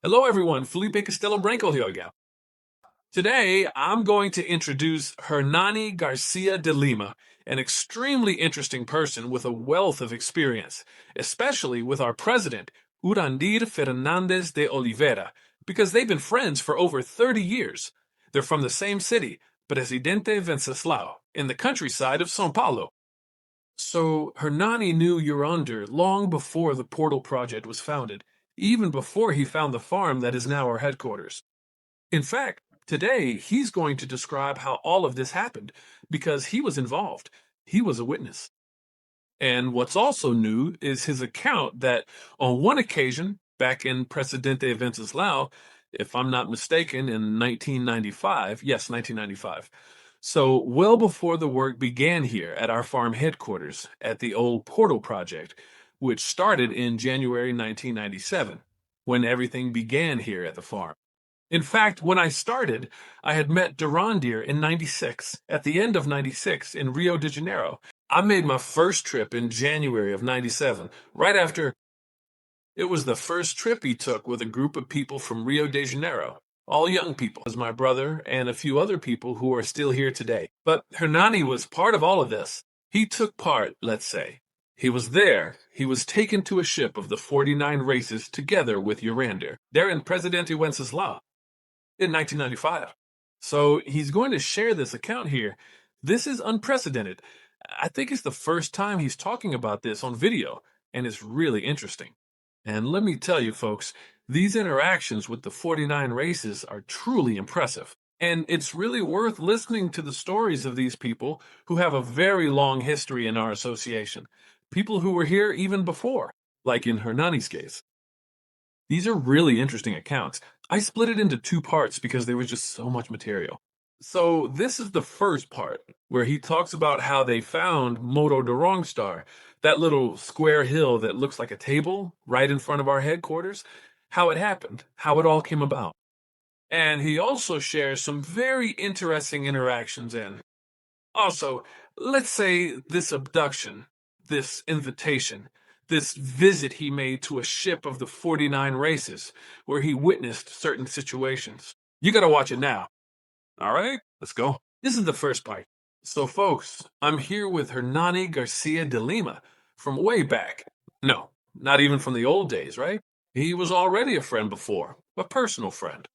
Hello everyone, Felipe Castelo Branco here again. Today, I'm going to introduce Hernani Garcia de Lima, an extremely interesting person with a wealth of experience, especially with our president, Urandir Fernandes de Oliveira, because they've been friends for over 30 years. They're from the same city, Presidente Wenceslao, in the countryside of São Paulo. So Hernani knew Urandir long before the Portal Project was founded, even before he found the farm that is now our headquarters. In fact, today he's going to describe how all of this happened because he was involved. He was a witness. And what's also new is his account that on one occasion, back in Presidente Wenceslao, if I'm not mistaken, in 1995, yes, 1995. So, well before the work began here at our farm headquarters at the old Portal Project, which started in January 1997, when everything began here at the farm. In fact, when I started, I had met Durandir in 96, at the end of 96 in Rio de Janeiro. I made my first trip in January of 97, right after it was the first trip he took with a group of people from Rio de Janeiro. All young people, as my brother and a few other people who are still here today. But Hernani was part of all of this. He took part, let's say. He was there. He was taken to a ship of the 49 races together with Urandir. They're in Presidente Wenceslao in 1995. So he's going to share this account here. This is unprecedented. I think it's the first time he's talking about this on video, and it's really interesting. And let me tell you, folks, these interactions with the 49 races are truly impressive. And it's really worth listening to the stories of these people who have a very long history in our association. People who were here even before, like in Hernani's case. These are really interesting accounts. I split it into two parts because there was just so much material. So this is the first part where he talks about how they found Moto de Rongstar, that little square hill that looks like a table right in front of our headquarters, how it happened, how it all came about. And he also shares some very interesting interactions in. Also, let's say this abduction, this invitation, this visit he made to a ship of the 49 races, where he witnessed certain situations. You gotta watch it now. All right, let's go. This is the first part. So, folks, I'm here with Hernani Garcia de Lima from way back. No, not even from the old days, right? He was already a friend before, a personal friend.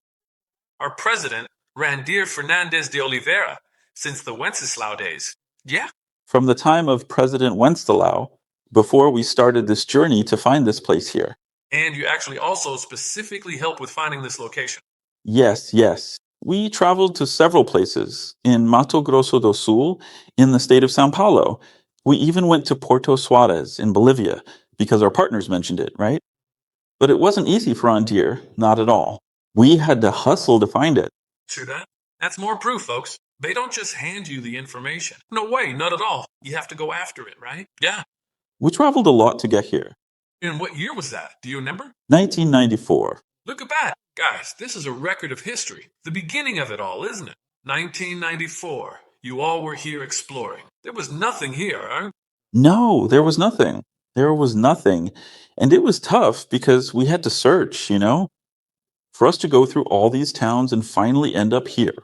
Our president, Urandir Fernandes de Oliveira, since the Wenceslao days. Yeah. From the time of President Wenceslao, before we started this journey to find this place here. And you actually also specifically helped with finding this location. Yes, yes. We traveled to several places in Mato Grosso do Sul, in the state of Sao Paulo. We even went to Porto Suarez in Bolivia because our partners mentioned it, right? But it wasn't easy for Andir, not at all. We had to hustle to find it. True that? That's more proof, folks. They don't just hand you the information. No way, not at all. You have to go after it, right? Yeah. We traveled a lot to get here. And what year was that? Do you remember? 1994. Look at that. Guys, this is a record of history. The beginning of it all, isn't it? 1994. You all were here exploring. There was nothing here, huh? No, there was nothing. There was nothing. And it was tough because we had to search, for us to go through all these towns and finally end up here.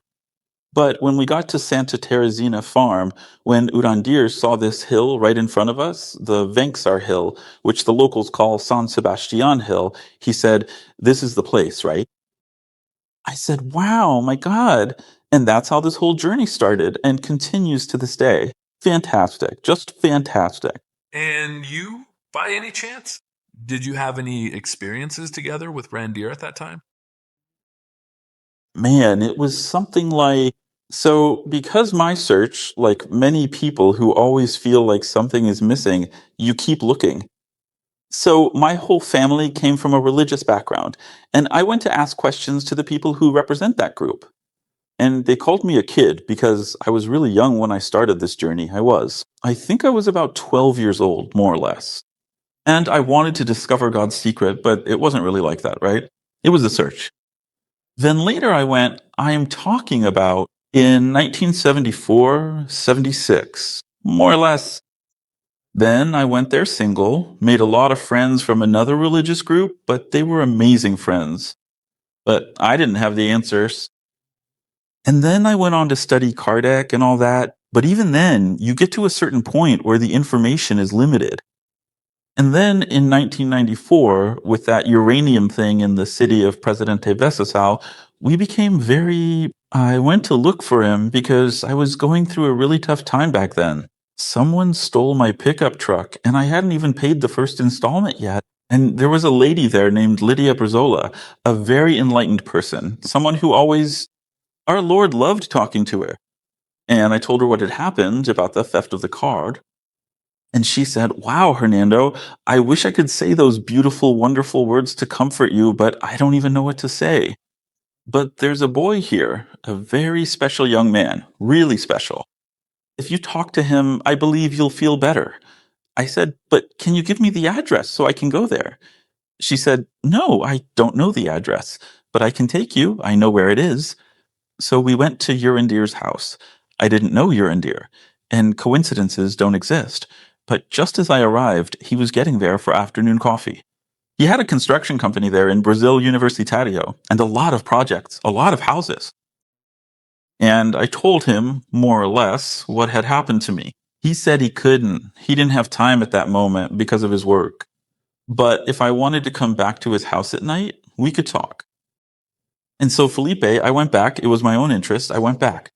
But when we got to Santa Teresina farm, when Urandir saw this hill right in front of us, the Venksar Hill, which the locals call San Sebastian Hill, he said, "This is the place, right?" I said, "Wow, my God." And that's how this whole journey started and continues to this day. Fantastic. Just fantastic. And you, by any chance? Did you have any experiences together with Randir at that time? Man, it was something like, so because my search, like many people who always feel like something is missing, you keep looking. So my whole family came from a religious background, and I went to ask questions to the people who represent that group. And they called me a kid because I was really young when I started this journey. I was. I think I was about 12 years old, more or less. And I wanted to discover God's secret, but it wasn't really like that, right? It was a search. Then later I went, I am talking about in 1974, 76, more or less. Then I went there single, made a lot of friends from another religious group, but they were amazing friends. but I didn't have the answers. And then I went on to study Kardec and all that. But even then, you get to a certain point where the information is limited. And then in 1994, with that uranium thing in the city of Presidente Vesasal, we became very. I went to look for him because I was going through a really tough time back then. Someone stole my pickup truck, and I hadn't even paid the first installment yet. And there was a lady there named Lydia Brizola, a very enlightened person, someone who always, our Lord loved talking to her. And I told her what had happened about the theft of the card. And she said, "Wow, Hernando, I wish I could say those beautiful, wonderful words to comfort you, but I don't even know what to say. But there's a boy here, a very special young man, really special. If you talk to him, I believe you'll feel better." I said, "But can you give me the address so I can go there?" She said, "No, I don't know the address, but I can take you. I know where it is." So we went to Urandir's house. I didn't know Urandir, and coincidences don't exist. But just as I arrived, he was getting there for afternoon coffee. He had a construction company there in Brazil Universitario, and a lot of projects, a lot of houses. And I told him, more or less, what had happened to me. He said he couldn't. He didn't have time at that moment because of his work. But if I wanted to come back to his house at night, we could talk. And so Felipe, I went back. It was my own interest. I went back.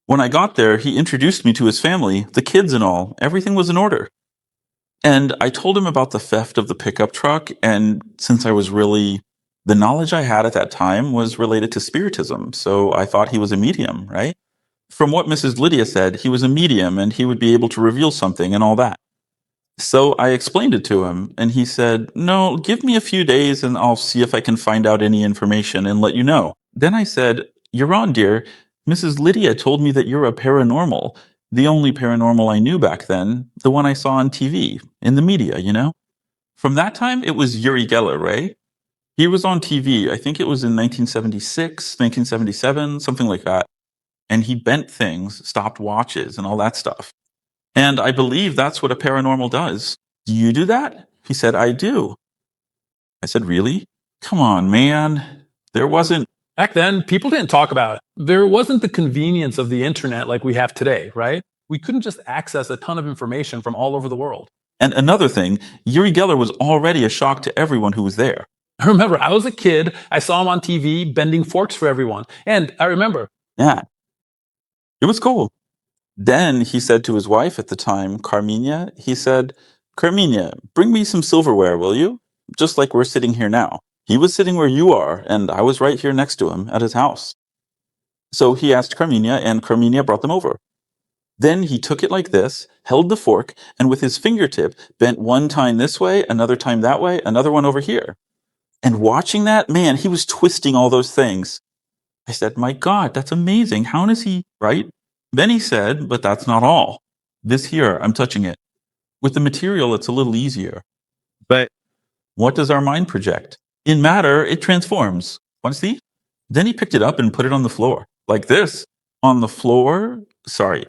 When I got there, he introduced me to his family, the kids and all. Everything was in order. And I told him about the theft of the pickup truck. And since I was really, the knowledge I had at that time was related to spiritism. So I thought he was a medium, right? From what Mrs. Lydia said, he was a medium and he would be able to reveal something and all that. So I explained it to him, and he said, "No, give me a few days and I'll see if I can find out any information and let you know." Then I said, "You're on, dear. Mrs. Lydia told me that you're a paranormal. The only paranormal I knew back then, the one I saw on TV, in the media, you know?" From that time, it was Uri Geller, right? He was on TV, I think it was in 1976, 1977, something like that. And he bent things, stopped watches, and all that stuff. And I believe that's what a paranormal does. "Do you do that?" He said, "I do." I said, "Really? Come on, man. There wasn't." Back then, people didn't talk about it. There wasn't the convenience of the internet like we have today, right? We couldn't just access a ton of information from all over the world. And another thing, Uri Geller was already a shock to everyone who was there. I remember I was a kid. I saw him on TV bending forks for everyone. And I remember. Yeah, it was cool. Then he said to his wife at the time, Carmina, he said, "Carmina, bring me some silverware, will you? Just like we're sitting here now." He was sitting where you are, and I was right here next to him at his house. So he asked Carmina, and Carmina brought them over. Then he took it like this, held the fork, and with his fingertip bent one time this way, another time that way, another one over here. And watching that, man, he was twisting all those things. I said, "My God, that's amazing. How does he," right? Then he said, "But that's not all. This here, I'm touching it. With the material, it's a little easier. But what does our mind project? In matter, it transforms. Want to see?" Then he picked it up and put it on the floor, like this. On the floor,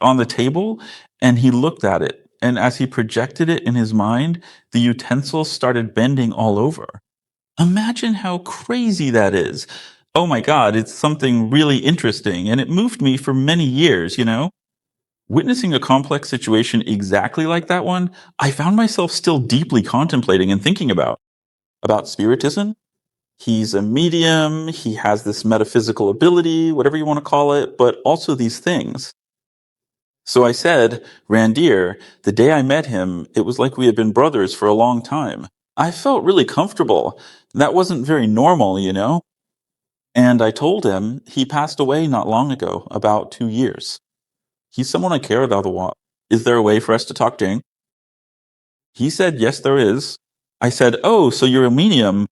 on the table, and he looked at it. And as he projected it in his mind, the utensils started bending all over. Imagine how crazy that is. Oh my God, it's something really interesting, and it moved me for many years, you know? Witnessing a complex situation exactly like that one, I found myself still deeply contemplating and thinking about spiritism. He's a medium, he has this metaphysical ability, whatever you want to call it, but also these things. So I said, "Randir, the day I met him, it was like we had been brothers for a long time. I felt really comfortable. That wasn't very normal, you know?" And I told him he passed away not long ago, about 2 years. He's someone I care about a lot. Is there a way for us to talk, Jane? He said, "Yes, there is." I said, "Oh, so you're a medium.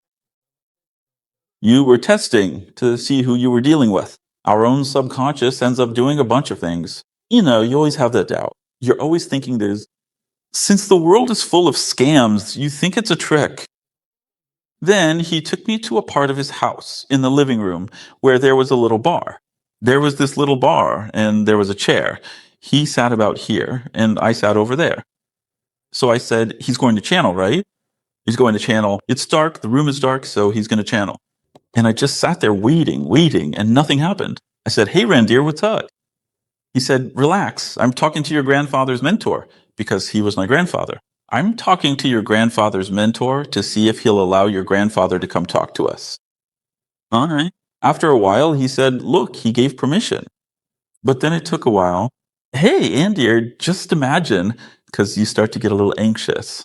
You were testing to see who you were dealing with." Our own subconscious ends up doing a bunch of things. You know, you always have that doubt. You're always thinking since the world is full of scams, you think it's a trick. Then he took me to a part of his house in the living room where there was a little bar. There was this little bar and there was a chair. He sat about here and I sat over there. So I said, "He's going to channel, right? He's going to channel. It's dark, the room is dark, so he's going to channel." And I just sat there waiting, and nothing happened. I said, "Hey, Randir, what's up?" He said, "Relax. I'm talking to your grandfather's mentor," because he was my grandfather. "I'm talking to your grandfather's mentor to see if he'll allow your grandfather to come talk to us." All right. After a while, he said, "Look, he gave permission." But then it took a while. "Hey, Andy, just imagine," because you start to get a little anxious.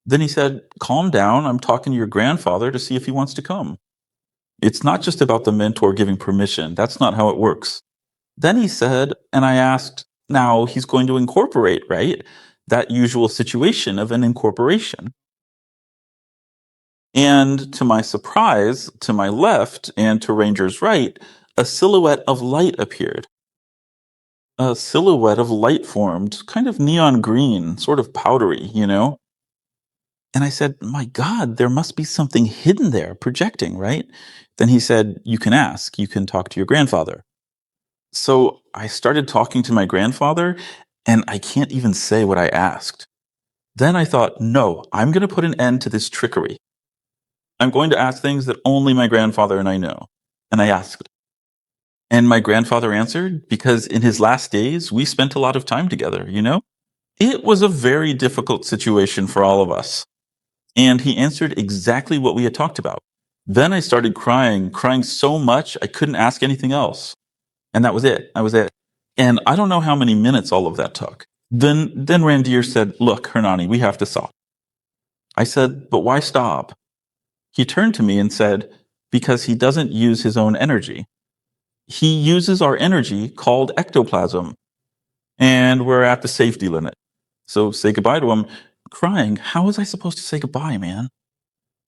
Then he said, "Calm down. I'm talking to your grandfather to see if he wants to come." It's not just about the mentor giving permission. That's not how it works. Then he said, and I asked, now he's going to incorporate, right? That usual situation of an incorporation. And to my surprise, to my left and to Ranger's right, a silhouette of light appeared. A silhouette of light formed, kind of neon green, sort of powdery, you know? And I said, "My God, there must be something hidden there, projecting, right?" Then he said, "You can ask, you can talk to your grandfather." So I started talking to my grandfather, and I can't even say what I asked. Then I thought, no, I'm going to put an end to this trickery. I'm going to ask things that only my grandfather and I know. And I asked. And my grandfather answered because in his last days, we spent a lot of time together, you know? It was a very difficult situation for all of us. And he answered exactly what we had talked about. Then I started crying so much I couldn't ask anything else. And that was it. That was it. And I don't know how many minutes all of that took. Then Randir said, "Look, Hernani, we have to stop." I said, "But why stop?" He turned to me and said, "Because he doesn't use his own energy. He uses our energy called ectoplasm. And we're at the safety limit. So say goodbye to him." Crying, how was I supposed to say goodbye, man?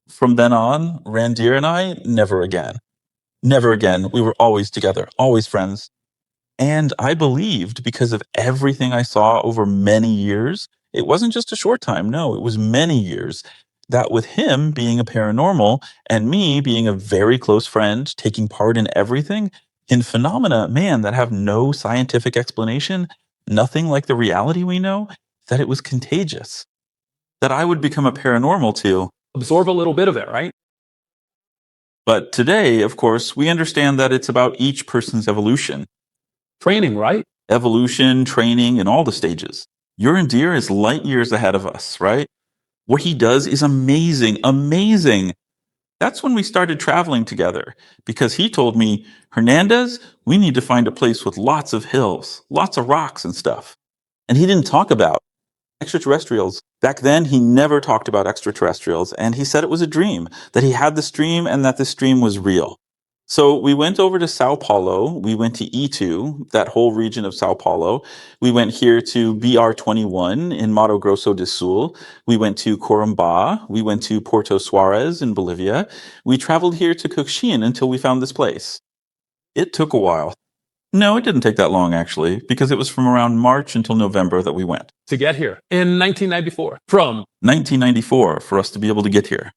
From then on, Randir and I, never again. Never again. We were always together, always friends. And I believed because of everything I saw over many years, it wasn't just a short time, no, it was many years, that with him being a paranormal and me being a very close friend, taking part in everything, in phenomena, man, that have no scientific explanation, nothing like the reality we know, that it was contagious. That I would become a paranormal too. Absorb a little bit of it, right? But today, of course, we understand that it's about each person's evolution. Training, right? Evolution, training, and all the stages. Urandir is light years ahead of us, right? What he does is amazing, amazing. That's when we started traveling together because he told me, "Hernandez, we need to find a place with lots of hills, lots of rocks and stuff." And he didn't talk about extraterrestrials. Back then, he never talked about extraterrestrials, and he said it was a dream, that he had this dream and that this dream was real. So we went over to Sao Paulo. We went to E2, that whole region of Sao Paulo. We went here to BR21 in Mato Grosso do Sul. We went to Corumbá. We went to Porto Suarez in Bolivia. We traveled here to Coxim until we found this place. It took a while. No, it didn't take that long, actually, because it was from around March until November that we went. To get here in 1994. From 1994 for us to be able to get here.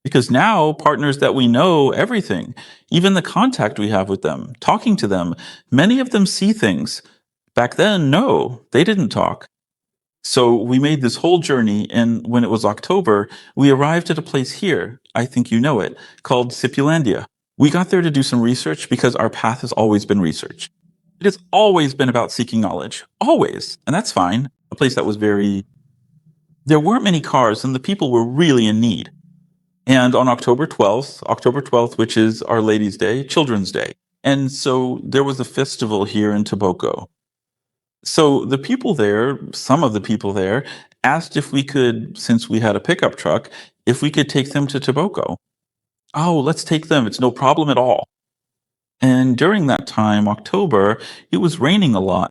Because now, partners that we know everything, even the contact we have with them, talking to them, many of them see things. Back then, no, they didn't talk. So we made this whole journey, and when it was October, we arrived at a place here, I think you know it, called Cipulandia. We got there to do some research because our path has always been research. It has always been about seeking knowledge. Always. And that's fine. A place that was there weren't many cars, and the people were really in need. And on October 12th, which is Our Lady's Day, Children's Day. And so there was a festival here in Toboco. So the people there, some of the people there, asked if we could, since we had a pickup truck, if we could take them to Toboco. "Oh, let's take them. It's no problem at all." And during that time, October, it was raining a lot.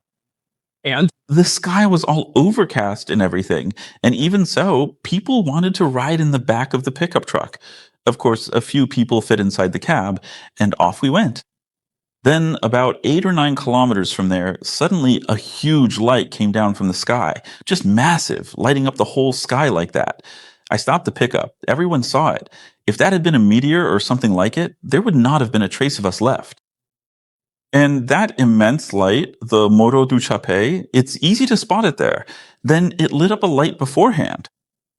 and The sky was all overcast and everything. And even so, people wanted to ride in the back of the pickup truck. Of course, a few people fit inside the cab, and off we went. Then, about 8 or 9 kilometers from there, suddenly a huge light came down from the sky, just massive, lighting up the whole sky like that. I stopped the pickup. Everyone saw it. If that had been a meteor or something like it, there would not have been a trace of us left. And that immense light, the Morro do Chapé, it's easy to spot it there. Then it lit up a light beforehand.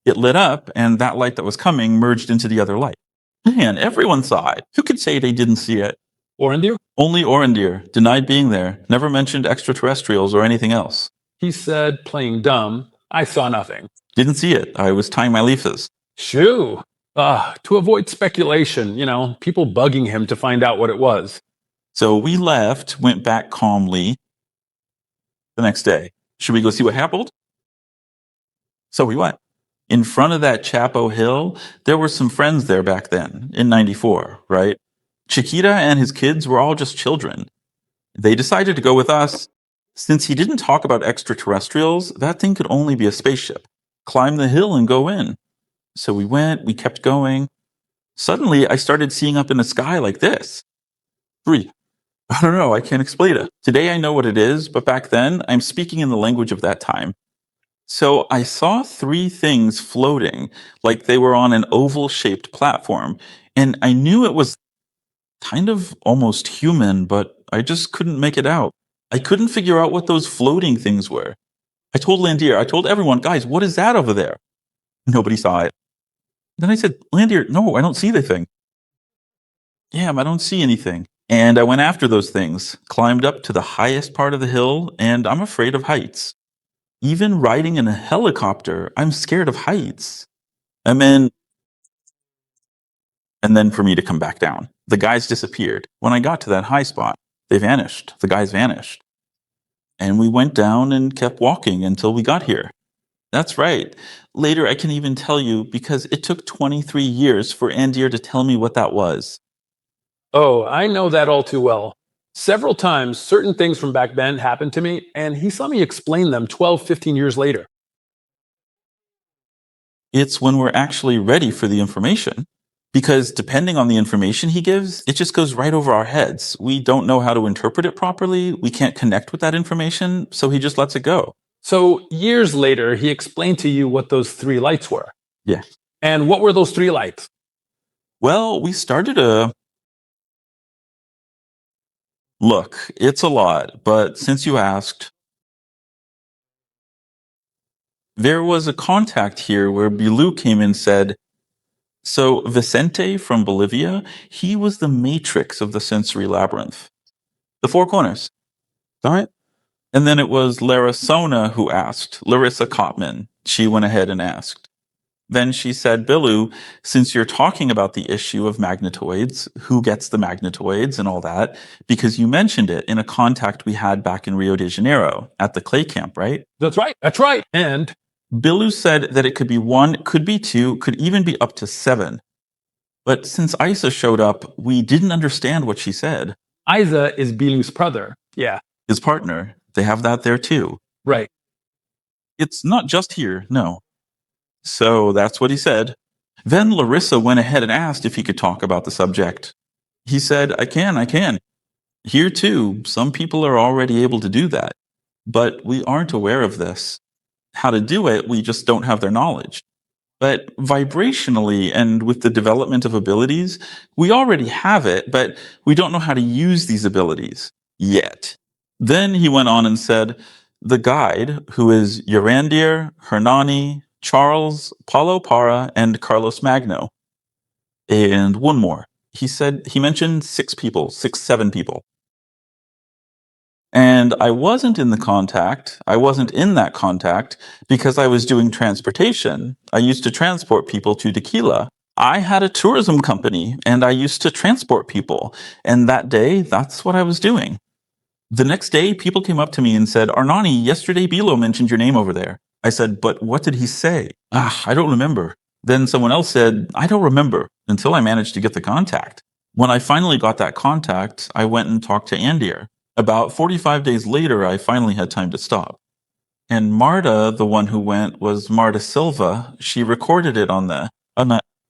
It lit up, and that light that was coming merged into the other light. Man, everyone saw it. Who could say they didn't see it? Urandir? Only Orendir denied being there, never mentioned extraterrestrials or anything else. He said, playing dumb, I saw nothing. Didn't see it. I was tying my leafes. Shoo! To avoid speculation, people bugging him to find out what it was. So we left, went back calmly the next day. Should we go see what happened? So we went. In front of that Chapo Hill, there were some friends there back then, in 94, right? Chiquita and his kids were all just children. They decided to go with us. Since he didn't talk about extraterrestrials, that thing could only be a spaceship. Climb the hill and go in. So we went, we kept going. Suddenly, I started seeing up in the sky like this. Three. I don't know, I can't explain it. Today I know what it is, but back then, I'm speaking in the language of that time. So I saw three things floating, like they were on an oval-shaped platform, and I knew it was kind of almost human, but I just couldn't make it out. I couldn't figure out what those floating things were. I told Landier, I told everyone, guys, what is that over there? Nobody saw it. Then I said, Landier, no, I don't see the thing. Yeah, I don't see anything. And I went after those things, climbed up to the highest part of the hill, and I'm afraid of heights. Even riding in a helicopter, I'm scared of heights. And then for me to come back down. The guys disappeared. When I got to that high spot, they vanished. The guys vanished. And we went down and kept walking until we got here. That's right. Later, I can even tell you because it took 23 years for Andir to tell me what that was. Oh, I know that all too well. Several times, certain things from back then happened to me, and he saw me explain them 12, 15 years later. It's when we're actually ready for the information. Because depending on the information he gives, it just goes right over our heads. We don't know how to interpret it properly. We can't connect with that information, so he just lets it go. So, years later, he explained to you what those three lights were. Yeah. And what were those three lights? Well, we started a... Look, it's a lot, but since you asked, there was a contact here where Bilu came and said, so Vicente from Bolivia, he was the matrix of the sensory labyrinth. The four corners. All right. And then it was Larisona who asked, Larissa Cotman. She went ahead and asked. Then she said, Bilu, since you're talking about the issue of magnetoids, who gets the magnetoids and all that, because you mentioned it in a contact we had back in Rio de Janeiro at the clay camp, right? That's right. That's right. And Bilu said that it could be one, could be two, could even be up to 7. But since Isa showed up, we didn't understand what she said. Isa is Bilu's brother. Yeah. His partner. They have that there too. Right. It's not just here, no. So that's what he said. Then Larissa went ahead and asked if he could talk about the subject. He said, I can. Here too, some people are already able to do that. But we aren't aware of this. How to do it, we just don't have their knowledge. But vibrationally and with the development of abilities, we already have it, but we don't know how to use these abilities yet. Then he went on and said, the guide, who is Urandir, Hernani, Charles, Paulo Para, and Carlos Magno. And one more. He mentioned 6 people, 7 people. And I wasn't in that contact because I was doing transportation. I used to transport people to Dakila. I had a tourism company and I used to transport people. And that day, that's what I was doing. The next day, people came up to me and said, Hernani, yesterday Bilo mentioned your name over there. I said, but what did he say? I don't remember. Then someone else said, I don't remember, until I managed to get the contact. When I finally got that contact, I went and talked to Andir. About 45 days later, I finally had time to stop. And Marta, the one who went, was Marta Silva. She recorded it on the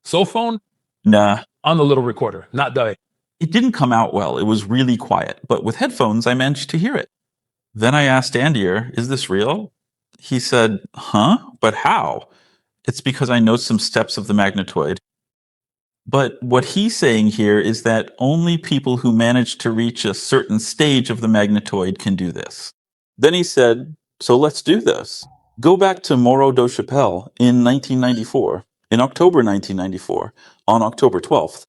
cell phone? Nah. On the little recorder, not the... It didn't come out well. It was really quiet. But with headphones, I managed to hear it. Then I asked Andir, is this real? He said, huh? But how? It's because I know some steps of the magnetoid. But what he's saying here is that only people who manage to reach a certain stage of the magnetoid can do this. Then he said, so let's do this. Go back to Morro do Chapéu in 1994, in October 1994, on October 12th.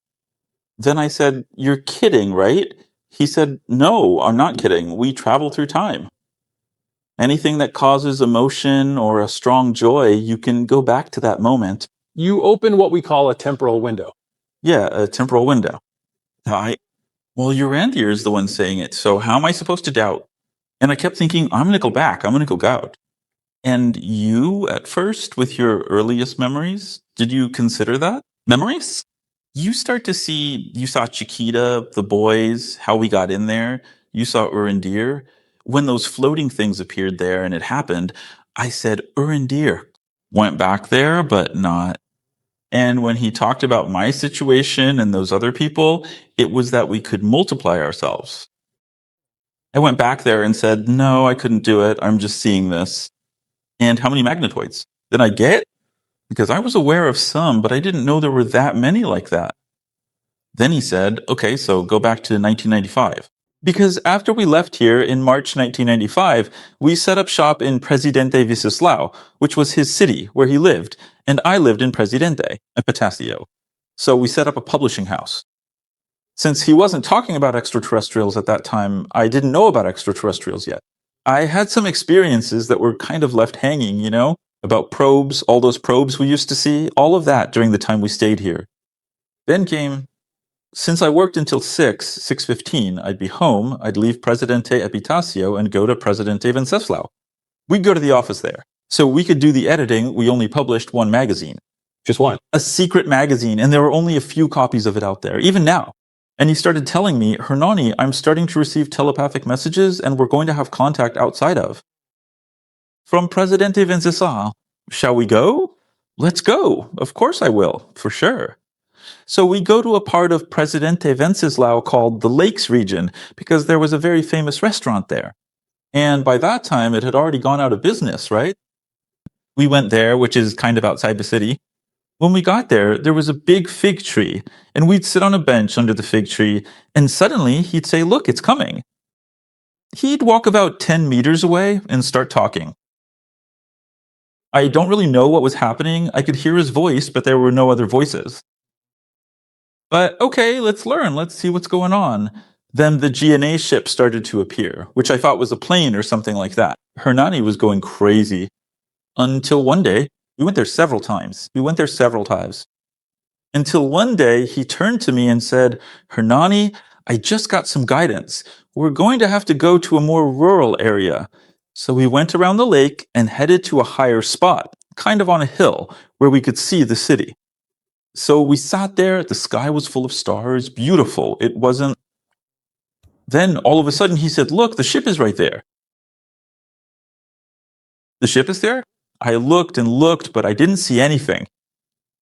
Then I said, "You're kidding, right?" He said, "No, I'm not kidding. We travel through time. Anything that causes emotion or a strong joy, you can go back to that moment." You open what we call a temporal window. Yeah, a temporal window. Well, Urandir is the one saying it, so how am I supposed to doubt? And I kept thinking, I'm going to go back. I'm going to go out. And you, at first, with your earliest memories, did you consider that? Memories? You start to see, you saw Chiquita, the boys, how we got in there. You saw Urandir. When those floating things appeared there and it happened, I said, Urandir. Went back there, but not. And when he talked about my situation and those other people, it was that we could multiply ourselves. I went back there and said, no, I couldn't do it. I'm just seeing this. And how many magnetoids did I get? Because I was aware of some, but I didn't know there were that many like that. Then he said, okay, so go back to 1995. Because after we left here in March 1995, we set up shop in Presidente Viceslao, which was his city where he lived, and I lived in Presidente, at Patasio. So we set up a publishing house. Since he wasn't talking about extraterrestrials at that time, I didn't know about extraterrestrials yet. I had some experiences that were kind of left hanging, you know, about probes, all those probes we used to see, all of that during the time we stayed here. Then came, since I worked until 6:15, I'd be home, I'd leave Presidente Epitacio and go to Presidente Venceslau. We'd go to the office there. So we could do the editing, we only published one magazine. Just one. A secret magazine, and there were only a few copies of it out there, even now. And he started telling me, Hernani, I'm starting to receive telepathic messages and we're going to have contact outside of. From Presidente Venceslau. Shall we go? Let's go. Of course I will, for sure. So we go to a part of Presidente Venceslau called the Lakes region because there was a very famous restaurant there. And by that time, it had already gone out of business, right? We went there, which is kind of outside the city. When we got there, there was a big fig tree, and we'd sit on a bench under the fig tree, and suddenly he'd say, look, it's coming. He'd walk about 10 meters away and start talking. I don't really know what was happening. I could hear his voice, but there were no other voices. But okay, let's learn. Let's see what's going on. Then the GNA ship started to appear, which I thought was a plane or something like that. Hernani was going crazy. Until one day, we went there several times. Until one day, he turned to me and said, Hernani, I just got some guidance. We're going to have to go to a more rural area. So we went around the lake and headed to a higher spot, kind of on a hill, where we could see the city. So we sat there, the sky was full of stars, beautiful. It wasn't. Then all of a sudden he said, look, the ship is right there. The ship is there? I looked and looked, but I didn't see anything.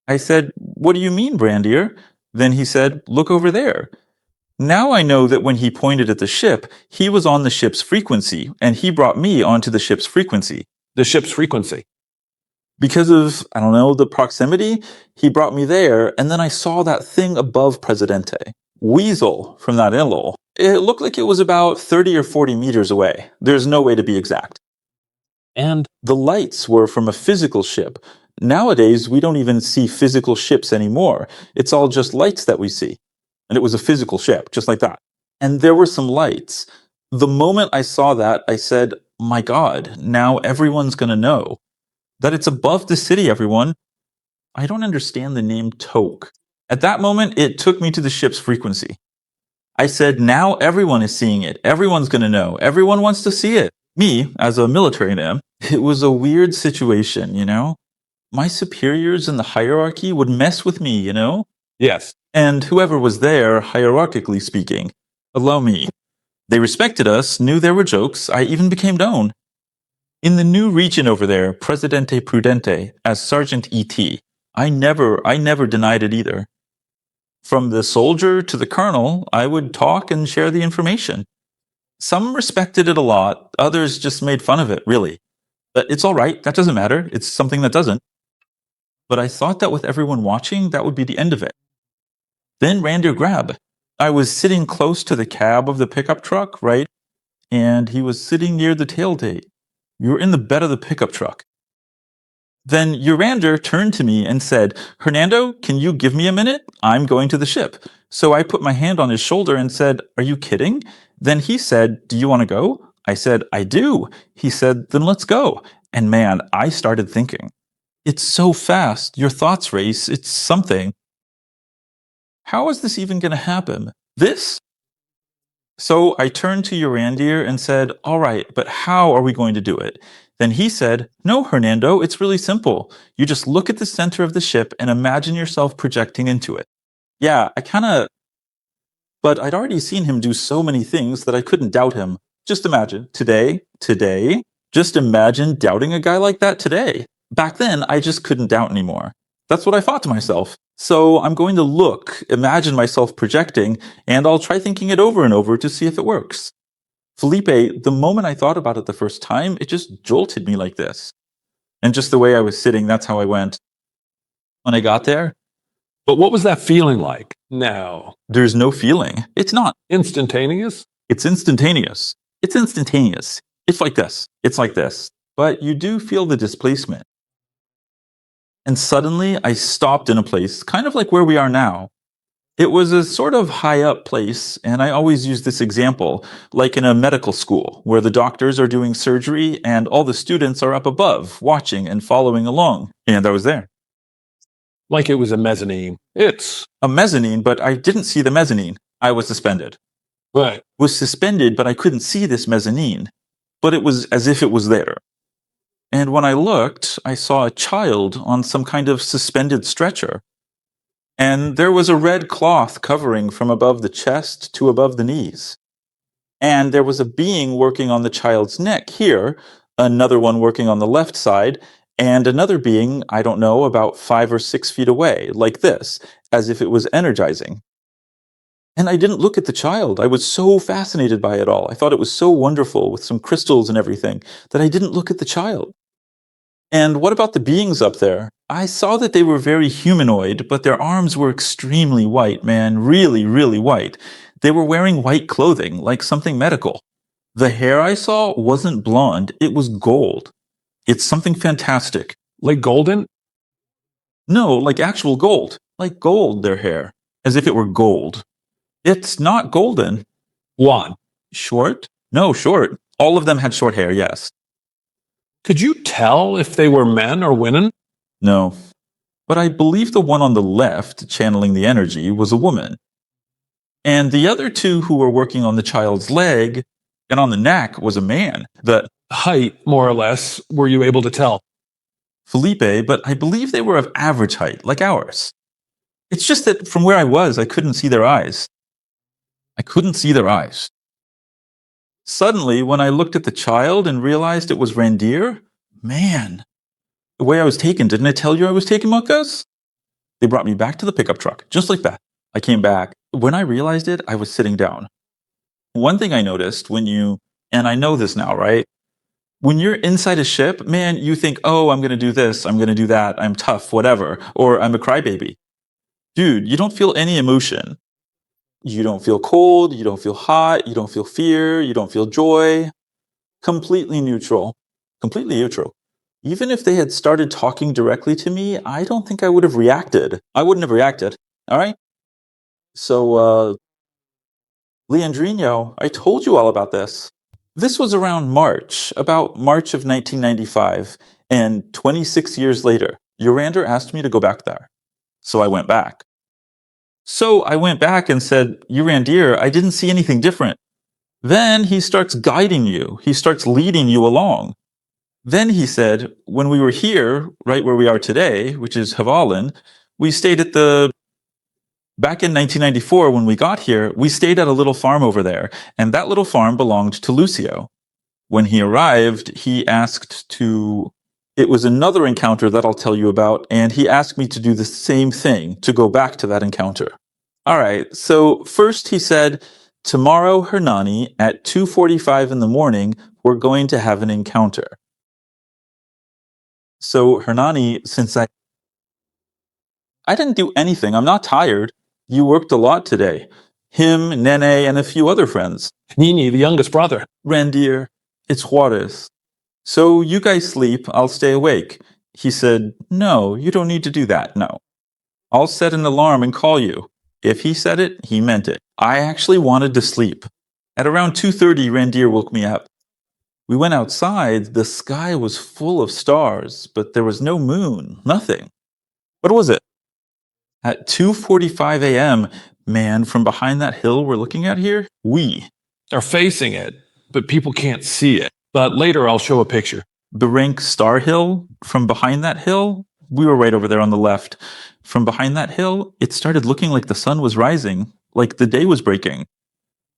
I said, what do you mean, Brandier? Then he said, look over there. Now I know that when he pointed at the ship, he was on the ship's frequency, and he brought me onto the ship's frequency. The ship's frequency. Because of, I don't know, the proximity, he brought me there, and then I saw that thing above Presidente. Weasel from that Enlil. It looked like it was about 30 or 40 meters away. There's no way to be exact. And the lights were from a physical ship. Nowadays, we don't even see physical ships anymore. It's all just lights that we see. And it was a physical ship, just like that. And there were some lights. The moment I saw that, I said, my God, now everyone's going to know that it's above the city, everyone. I don't understand the name Toke. At that moment, it took me to the ship's frequency. I said, now everyone is seeing it. Everyone's going to know. Everyone wants to see it. Me, as a military man, it was a weird situation, you know? My superiors in the hierarchy would mess with me, you know? yes. And whoever was there, hierarchically speaking, allow me. They respected us, knew there were jokes, I even became known. In the new region over there, Presidente Prudente, as Sergeant E.T., I never denied it either. From the soldier to the colonel, I would talk and share the information. Some respected it a lot, others just made fun of it, really. But it's all right, that doesn't matter, it's something that doesn't. But I thought that with everyone watching, that would be the end of it. Then Randir grab. I was sitting close to the cab of the pickup truck, right? And he was sitting near the tailgate. We were in the bed of the pickup truck. Then Urandir turned to me and said, Hernando, can you give me a minute? I'm going to the ship. So I put my hand on his shoulder and said, Are you kidding? Then he said, Do you want to go? I said, I do. He said, Then let's go. And man, I started thinking. It's so fast. Your thoughts race. It's something. How is this even going to happen? This? So I turned to Urandir and said, All right, but how are we going to do it? Then he said, No, Hernando, it's really simple. You just look at the center of the ship and imagine yourself projecting into it. Yeah, but I'd already seen him do so many things that I couldn't doubt him. Just imagine, today, just imagine doubting a guy like that today. Back then, I just couldn't doubt anymore. That's what I thought to myself. So I'm going to imagine myself projecting, and I'll try thinking it over and over to see if it works. Felipe, the moment I thought about it the first time, it just jolted me like this. And just the way I was sitting, that's how I went. When I got there, But what was that feeling like? No. there's no feeling. It's not. Instantaneous? It's instantaneous. It's instantaneous. It's like this. It's like this. But you do feel the displacement. And suddenly I stopped in a place, kind of like where we are now. It was a sort of high up place, and I always use this example, like in a medical school, where the doctors are doing surgery and all the students are up above, watching and following along. And I was there. Like it was a mezzanine. It's A mezzanine, but I didn't see the mezzanine. I was suspended. right. Was suspended, but I couldn't see this mezzanine. But it was as if it was there. And when I looked, I saw a child on some kind of suspended stretcher. And there was a red cloth covering from above the chest to above the knees. And there was a being working on the child's neck here, another one working on the left side, and another being, I don't know, about 5 or 6 feet away, like this, as if it was energizing. And I didn't look at the child. I was so fascinated by it all. I thought it was so wonderful with some crystals and everything that I didn't look at the child. And what about the beings up there? I saw that they were very humanoid, but their arms were extremely white, man, really, really white. They were wearing white clothing, like something medical. The hair I saw wasn't blonde, it was gold. It's something fantastic. Like golden? No, like actual gold. Like gold, their hair. As if it were gold. It's not golden. One. Short? No, short. All of them had short hair, yes. Could you tell if they were men or women? No. But I believe the one on the left, channeling the energy, was a woman. And the other two who were working on the child's leg and on the neck was a man. The Height, more or less, were you able to tell? Felipe, but I believe they were of average height, like ours. It's just that from where I was, I couldn't see their eyes. I couldn't see their eyes. Suddenly, when I looked at the child and realized it was Urandir, man, the way I was taken, didn't I tell you I was taken, Marcos? They brought me back to the pickup truck, just like that. I came back. When I realized it, I was sitting down. One thing I noticed and I know this now, right? When you're inside a ship, man, you think, oh, I'm going to do this, I'm going to do that, I'm tough, whatever, or I'm a crybaby. Dude, you don't feel any emotion. You don't feel cold, you don't feel hot, you don't feel fear, you don't feel joy. Completely neutral. Completely neutral. Even if they had started talking directly to me, I don't think I would have reacted. I wouldn't have reacted. All right? So, Leandrino, I told you all about this. This was around about March of 1995, and 26 years later, Urandir asked me to go back there. So I went back. So I went back and said, Urandir, I didn't see anything different. Then he starts guiding you. He starts leading you along. Then he said, when we were here, right where we are today, which is Havalan, we stayed back in 1994 when we got here, we stayed at a little farm over there, and that little farm belonged to Lucio. When he arrived, it was another encounter that I'll tell you about, and he asked me to do the same thing, to go back to that encounter. All right, so first he said, tomorrow, Hernani, at 2:45 in the morning, we're going to have an encounter. So Hernani, since I didn't do anything, I'm not tired. You worked a lot today. Him, Nene, and a few other friends. Nini, the youngest brother. Urandir, it's Juarez. So you guys sleep, I'll stay awake. He said, "No, you don't need to do that, no. I'll set an alarm and call you." If he said it, he meant it. I actually wanted to sleep. At around 2:30, Urandir woke me up. We went outside. The sky was full of stars, but there was no moon, nothing. What was it? At 2:45 a.m., man, from behind that hill we're looking at here, we are facing it, but people can't see it. But later I'll show a picture. The rank Star Hill, from behind that hill, we were right over there on the left. From behind that hill, it started looking like the sun was rising, like the day was breaking.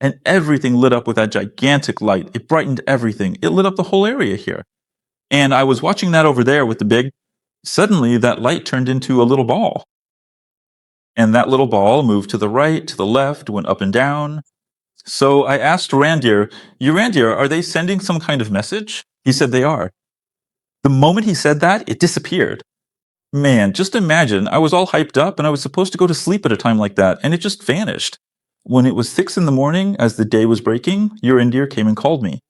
And everything lit up with that gigantic light. It brightened everything. It lit up the whole area here. And I was watching that over there with the big. Suddenly, that light turned into a little ball. And that little ball moved to the right, to the left, went up and down. So I asked Urandir, are they sending some kind of message? He said they are. The moment he said that, it disappeared. Man, just imagine, I was all hyped up and I was supposed to go to sleep at a time like that, and it just vanished. When it was 6 in the morning, as the day was breaking, Urandir came and called me.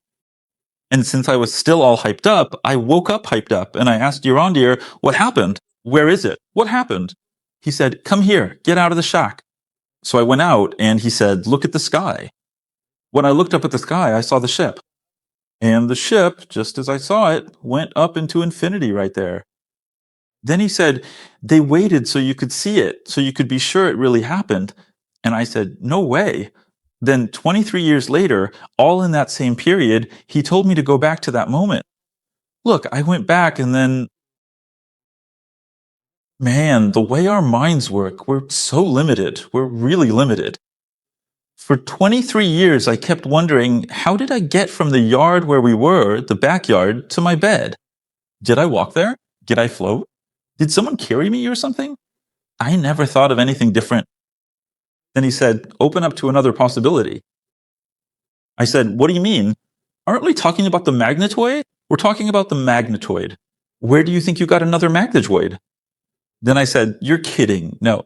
And since I was still all hyped up, I woke up hyped up, and I asked Urandir, what happened? Where is it? What happened? He said, come here, get out of the shack. So I went out, and he said, look at the sky. When I looked up at the sky, I saw the ship. And the ship, just as I saw it, went up into infinity right there. Then he said, they waited so you could see it, so you could be sure it really happened. And I said, no way. Then 23 years later, all in that same period, he told me to go back to that moment. Look, I went back and then, man, the way our minds work, we're so limited. We're really limited. For 23 years, I kept wondering, how did I get from the yard where we were, the backyard, to my bed? Did I walk there? Did I float? Did someone carry me or something? I never thought of anything different. Then he said, open up to another possibility. I said, what do you mean? Aren't we talking about the magnetoid? We're talking about the magnetoid. Where do you think you got another magnetoid? Then I said, you're kidding. No.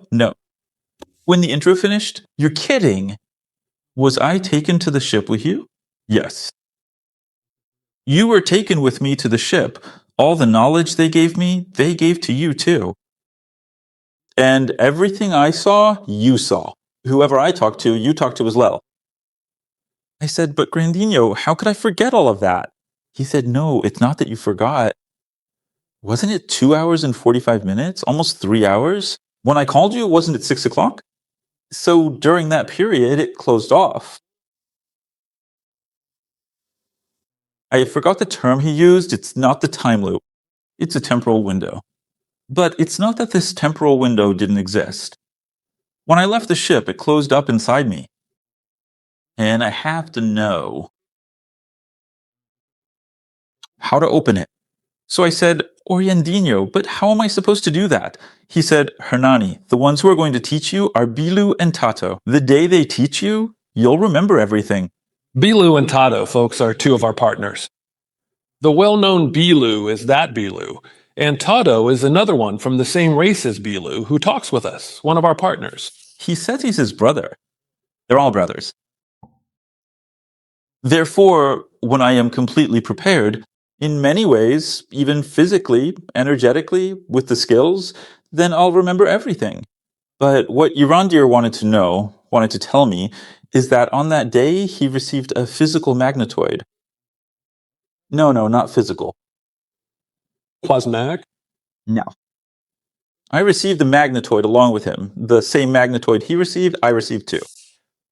When the intro finished, you're kidding. Was I taken to the ship with you? Yes. You were taken with me to the ship. All the knowledge they gave me, they gave to you too. And everything I saw, you saw. Whoever I talked to, you talked to as well. I said, but Grandinho, how could I forget all of that? He said, no, it's not that you forgot. Wasn't it 2 hours and 45 minutes? Almost 3 hours? When I called you, wasn't it 6 o'clock? So during that period, it closed off. I forgot the term he used. It's not the time loop. It's a temporal window. But it's not that this temporal window didn't exist. When I left the ship, it closed up inside me. And I have to know how to open it. So I said, Oriandinho, but how am I supposed to do that? He said, Hernani, the ones who are going to teach you are Bilu and Tato. The day they teach you, you'll remember everything. Bilu and Tato, folks, are two of our partners. The well-known Bilu is that Bilu, and Tato is another one from the same race as Bilu who talks with us, one of our partners. He says he's his brother. They're all brothers. Therefore, when I am completely prepared, in many ways, even physically, energetically, with the skills, then I'll remember everything. But what Urandir wanted to tell me, is that on that day he received a physical magnetoid. No, not physical. Plasmatic? No. I received the magnetoid along with him. The same magnetoid he received, I received too.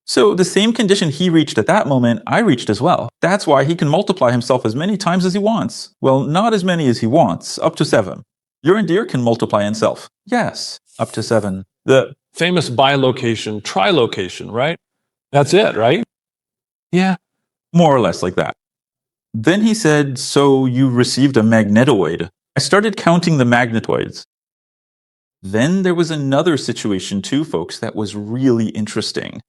So the same condition he reached at that moment, I reached as well. That's why he can multiply himself as many times as he wants. Well, not as many as he wants, up to 7. Urandir can multiply himself. Yes, up to 7. The famous bilocation, trilocation, right? That's it, right? Yeah, more or less like that. Then he said, so you received a magnetoid. I started counting the magnetoids. Then there was another situation too, folks, that was really interesting.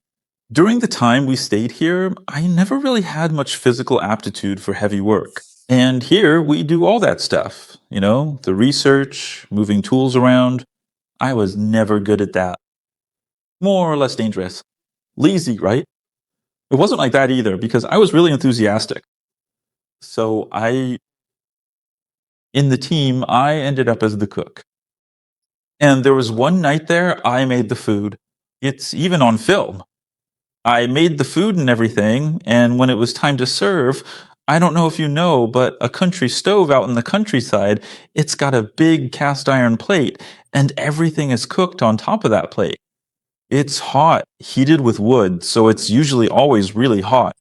During the time we stayed here, I never really had much physical aptitude for heavy work. And here we do all that stuff, the research, moving tools around. I was never good at that. More or less dangerous. Lazy, right? It wasn't like that either, because I was really enthusiastic. So In the team, I ended up as the cook. And there was one night there, I made the food. It's even on film. I made the food and everything, and when it was time to serve, I don't know if you know, but a country stove out in the countryside, it's got a big cast iron plate, and everything is cooked on top of that plate. It's hot, heated with wood, so it's usually always really hot.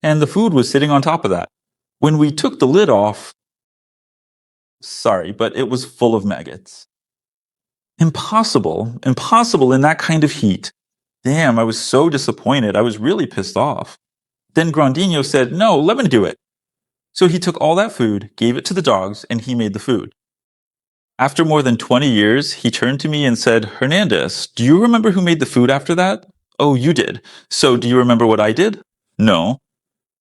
And the food was sitting on top of that. When we took the lid off, sorry, but it was full of maggots. Impossible in that kind of heat. Damn, I was so disappointed. I was really pissed off. Then Grandinho said, no, let me do it. So he took all that food, gave it to the dogs, and he made the food. After more than 20 years, he turned to me and said, Hernandez, do you remember who made the food after that? Oh, you did. So do you remember what I did? No.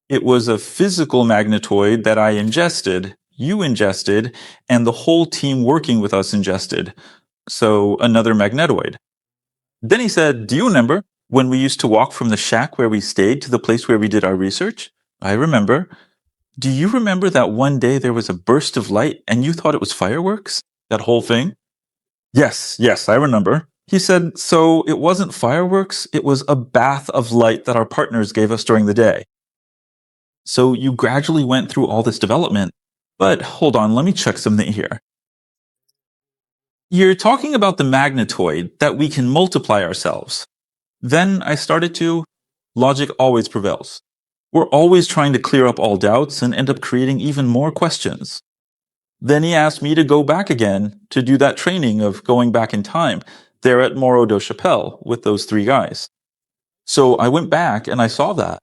It was a physical magnetoid that I ingested, you ingested, and the whole team working with us ingested. So another magnetoid. Then he said, do you remember when we used to walk from the shack where we stayed to the place where we did our research? I remember. Do you remember that one day there was a burst of light and you thought it was fireworks? That whole thing? Yes, I remember. He said, so it wasn't fireworks, it was a bath of light that our partners gave us during the day. So you gradually went through all this development. But hold on, let me check something here. You're talking about the magnetoid, that we can multiply ourselves. Then I started to. Logic always prevails. We're always trying to clear up all doubts and end up creating even more questions. Then he asked me to go back again to do that training of going back in time there at Morro do Chapéu with those 3 guys. So I went back and I saw that.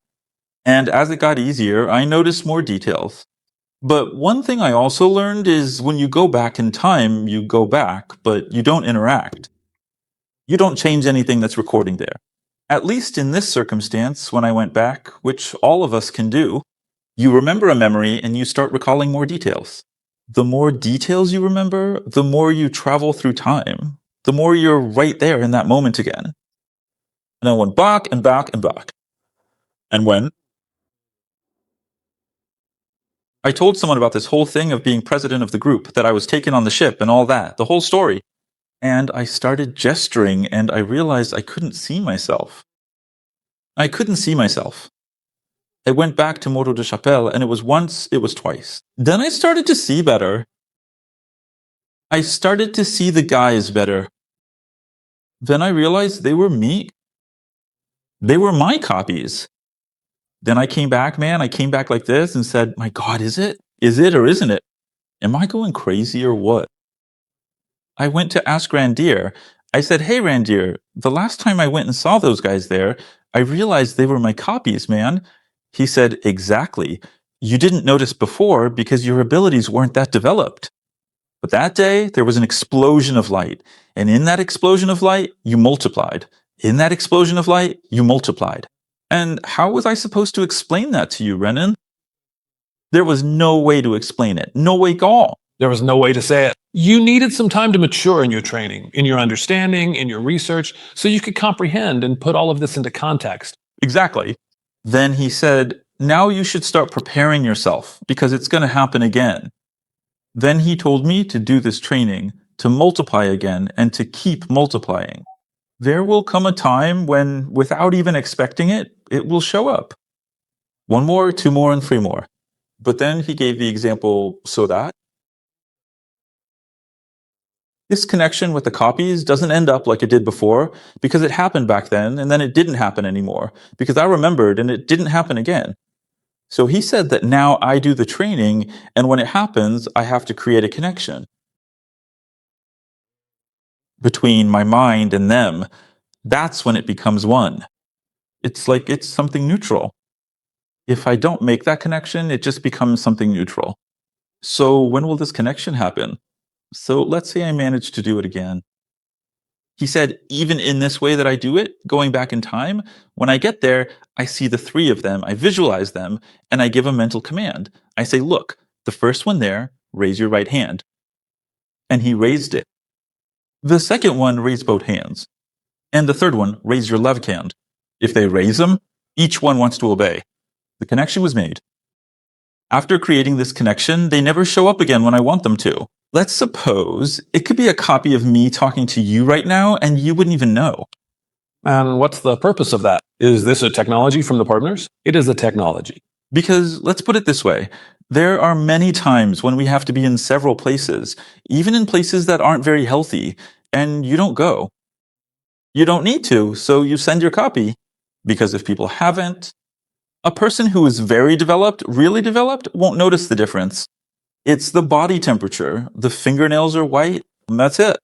And as it got easier, I noticed more details. But one thing I also learned is when you go back in time, you go back, but you don't interact. You don't change anything that's recording there. At least in this circumstance, when I went back, which all of us can do, you remember a memory and you start recalling more details. The more details you remember, the more you travel through time, the more you're right there in that moment again. And I went back and back and back. And when I told someone about this whole thing of being president of the group, that I was taken on the ship and all that, the whole story. And I started gesturing and I realized I couldn't see myself. I couldn't see myself. I went back to Morro de Chapéu and it was once, it was twice. Then I started to see better. I started to see the guys better. Then I realized they were me. They were my copies. Then I came back, man. I came back like this and said, my God, is it? Is it or isn't it? Am I going crazy or what? I went to ask Urandir. I said, hey, Urandir, the last time I went and saw those guys there, I realized they were my copies, man. He said, exactly. You didn't notice before because your abilities weren't that developed. But that day, there was an explosion of light. And in that explosion of light, you multiplied. In that explosion of light, you multiplied. And how was I supposed to explain that to you, Renan? There was no way to explain it. No way at all. There was no way to say it. You needed some time to mature in your training, in your understanding, in your research, so you could comprehend and put all of this into context. Exactly. Then he said, now you should start preparing yourself because it's going to happen again. Then he told me to do this training, to multiply again, and to keep multiplying. There will come a time when, without even expecting it, it will show up. 1 more, 2 more, and 3 more. But then he gave the example so that this connection with the copies doesn't end up like it did before because it happened back then and then it didn't happen anymore because I remembered and it didn't happen again. So he said that now I do the training and when it happens, I have to create a connection between my mind and them. That's when it becomes one. It's like it's something neutral. If I don't make that connection, it just becomes something neutral. So when will this connection happen? So let's say I manage to do it again. He said, even in this way that I do it, going back in time, when I get there, I see the 3 of them, I visualize them, and I give a mental command. I say, look, the first one there, raise your right hand. And he raised it. The second one, raise both hands. And the third one, raise your left hand. If they raise them, each one wants to obey. The connection was made. After creating this connection, they never show up again when I want them to. Let's suppose it could be a copy of me talking to you right now, and you wouldn't even know. And what's the purpose of that? Is this a technology from the partners? It is a technology. Because let's put it this way. There are many times when we have to be in several places, even in places that aren't very healthy, and you don't go. You don't need to, so you send your copy. Because if people haven't, a person who is very developed, really developed, won't notice the difference. It's the body temperature. The fingernails are white, and that's it.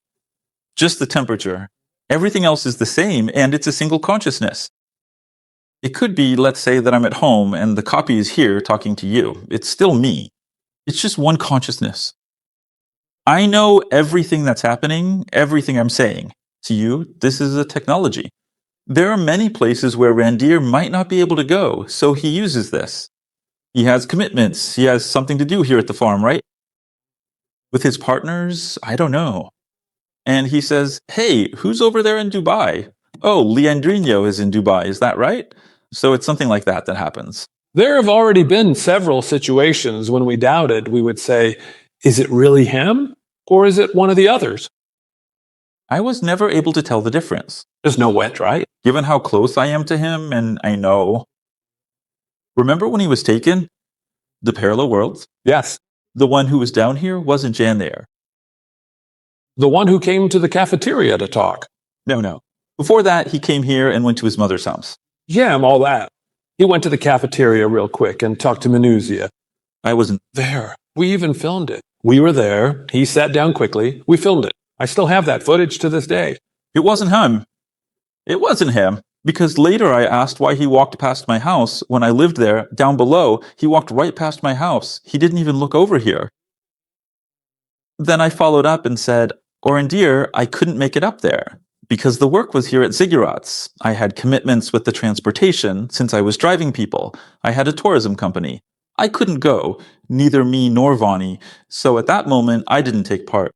Just the temperature. Everything else is the same, and it's a single consciousness. It could be, let's say, that I'm at home and the copy is here talking to you. It's still me. It's just one consciousness. I know everything that's happening, everything I'm saying. To you, this is a technology. There are many places where Urandir might not be able to go, so he uses this. He has commitments. He has something to do here at the farm, right? With his partners, I don't know. And he says, hey, who's over there in Dubai? Oh, Leandrino is in Dubai, is that right? So it's something like that that happens. There have already been several situations when we doubted, we would say, is it really him? Or is it one of the others? I was never able to tell the difference. There's no way, right? Given how close I am to him, and I know. Remember when he was taken? The parallel worlds? Yes. The one who was down here wasn't Jan there. The one who came to the cafeteria to talk. No. Before that, he came here and went to his mother's house. Yeah, all that. He went to the cafeteria real quick and talked to Manuzia. I wasn't there. We even filmed it. We were there. He sat down quickly. We filmed it. I still have that footage to this day. It wasn't him. It wasn't him. Because later I asked why he walked past my house when I lived there, down below. He walked right past my house. He didn't even look over here. Then I followed up and said, Urandir, I couldn't make it up there. Because the work was here at Ziggurats. I had commitments with the transportation since I was driving people. I had a tourism company. I couldn't go, neither me nor Vonnie. So at that moment, I didn't take part.